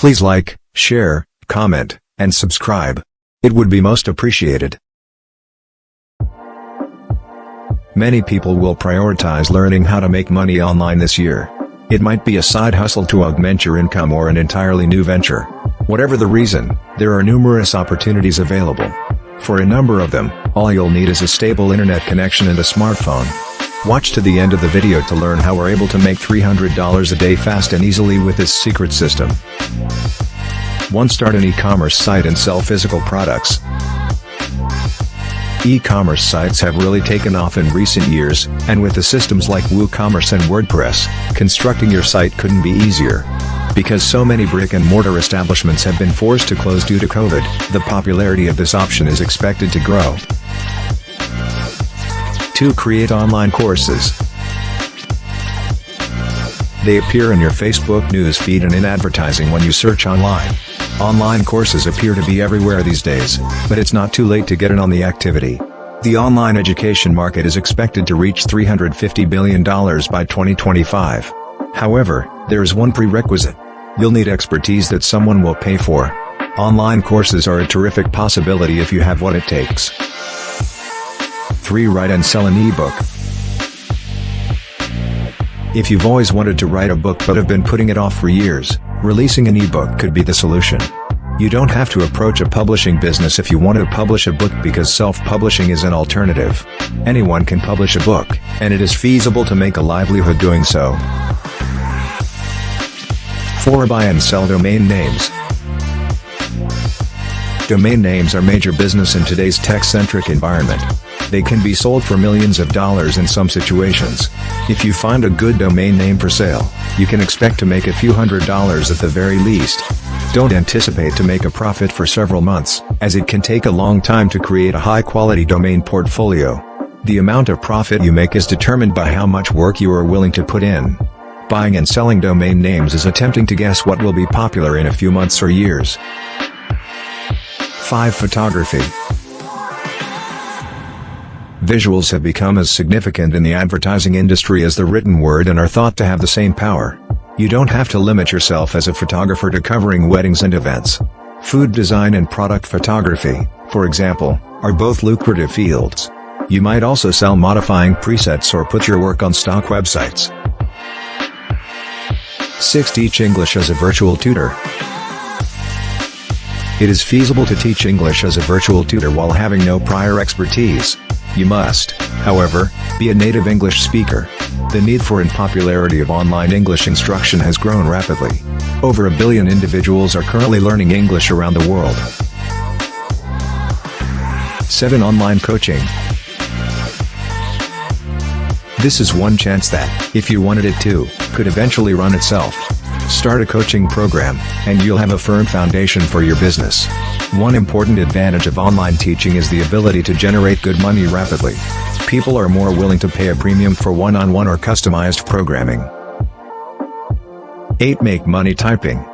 Please like, share, comment, and subscribe. It would be most appreciated. Many people will prioritize learning how to make money online this year. It might be a side hustle to augment your income or an entirely new venture. Whatever the reason, there are numerous opportunities available. For a number of them, all you'll need is a stable internet connection and a smartphone. Watch to the end of the video to learn how we're able to make $300 a day fast and easily with this secret system. 1. Start an e-commerce site and sell physical products. E-commerce sites have really taken off in recent years, and with the systems like WooCommerce and WordPress, constructing your site couldn't be easier. Because so many brick-and-mortar establishments have been forced to close due to COVID, the popularity of this option is expected to grow. 2. Create online courses. They appear in your Facebook newsfeed and in advertising when you search online. Online courses appear to be everywhere these days, but it's not too late to get in on the activity. The online education market is expected to reach $350 billion by 2025. However, there is one prerequisite. You'll need expertise that someone will pay for. Online courses are a terrific possibility if you have what it takes. 3. Write and sell an ebook. If you've always wanted to write a book but have been putting it off for years, releasing an ebook could be the solution. You don't have to approach a publishing business if you want to publish a book because self-publishing is an alternative. Anyone can publish a book, and it is feasible to make a livelihood doing so. 4. Buy and sell domain names. Domain names are major business in today's tech-centric environment. They can be sold for millions of dollars in some situations. If you find a good domain name for sale, you can expect to make a few $100s at the very least. Don't anticipate to make a profit for several months, as it can take a long time to create a high-quality domain portfolio. The amount of profit you make is determined by how much work you are willing to put in. Buying and selling domain names is attempting to guess what will be popular in a few months or years. 5. Photography. Visuals have become as significant in the advertising industry as the written word and are thought to have the same power. You don't have to limit yourself as a photographer to covering weddings and events. Food design and product photography, for example, are both lucrative fields. You might also sell modifying presets or put your work on stock websites. 6. Teach English as a virtual tutor. It is feasible to teach English as a virtual tutor while having no prior expertise. You must, however, be a native English speaker. The need for and popularity of online English instruction has grown rapidly. Over 1 billion individuals are currently learning English around the world. 7. Online coaching. This is one chance that, if you wanted it to, could eventually run itself. Start a coaching program, and you'll have a firm foundation for your business. One important advantage of online teaching is the ability to generate good money rapidly. People are more willing to pay a premium for one-on-one or customized programming. 8. Make money typing.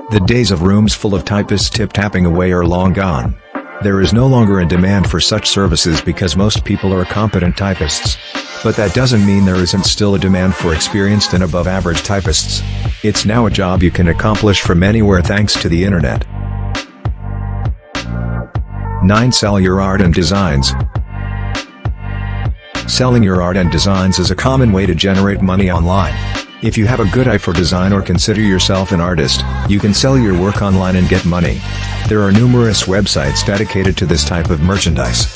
The days of rooms full of typists tip-tapping away are long gone. There is no longer a demand for such services because most people are competent typists. But that doesn't mean there isn't still a demand for experienced and above-average typists. It's now a job you can accomplish from anywhere thanks to the internet. 9. Sell your art and designs. Selling your art and designs is a common way to generate money online. If you have a good eye for design or consider yourself an artist, you can sell your work online and get money. There are numerous websites dedicated to this type of merchandise.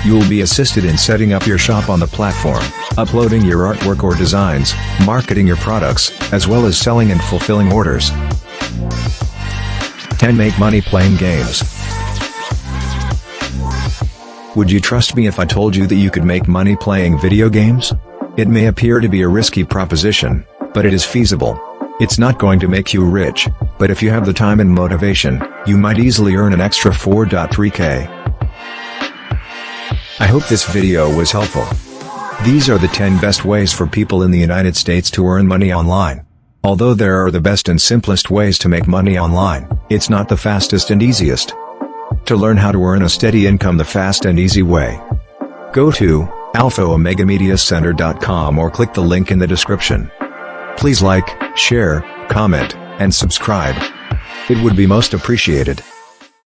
You will be assisted in setting up your shop on the platform, uploading your artwork or designs, marketing your products, as well as selling and fulfilling orders. 10. Make money playing games. Would you trust me if I told you that you could make money playing video games? It may appear to be a risky proposition, but it is feasible. It's not going to make you rich, but if you have the time and motivation, you might easily earn an extra 4.3K. I hope this video was helpful. These are the 10 best ways for people in the United States to earn money online. Although there are the best and simplest ways to make money online, it's not the fastest and easiest. To learn how to earn a steady income the fast and easy way, go to AlphaOmegaMediaCenter.com or click the link in the description. Please like, share, comment, and subscribe. It would be most appreciated.